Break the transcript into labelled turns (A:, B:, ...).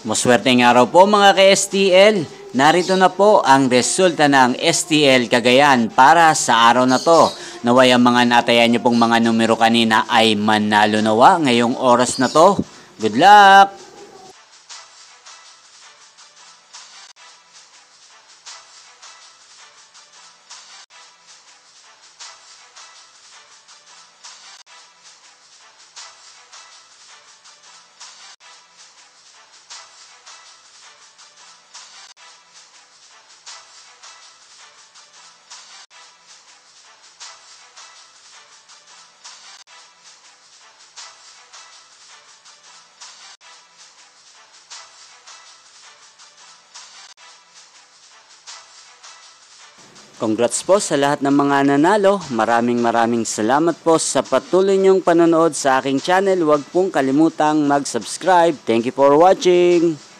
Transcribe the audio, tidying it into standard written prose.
A: Maswerteng araw po mga ka-STL. Narito na po ang resulta ng STL Cagayan para sa araw na to. Naway ang mga natayan nyo pong mga numero kanina ay manalo nawa ngayong oras na to. Good luck! Congrats po sa lahat ng mga nanalo. Maraming salamat po sa patuloy niyong panonood sa aking channel. Huwag pong kalimutang mag-subscribe. Thank you for watching.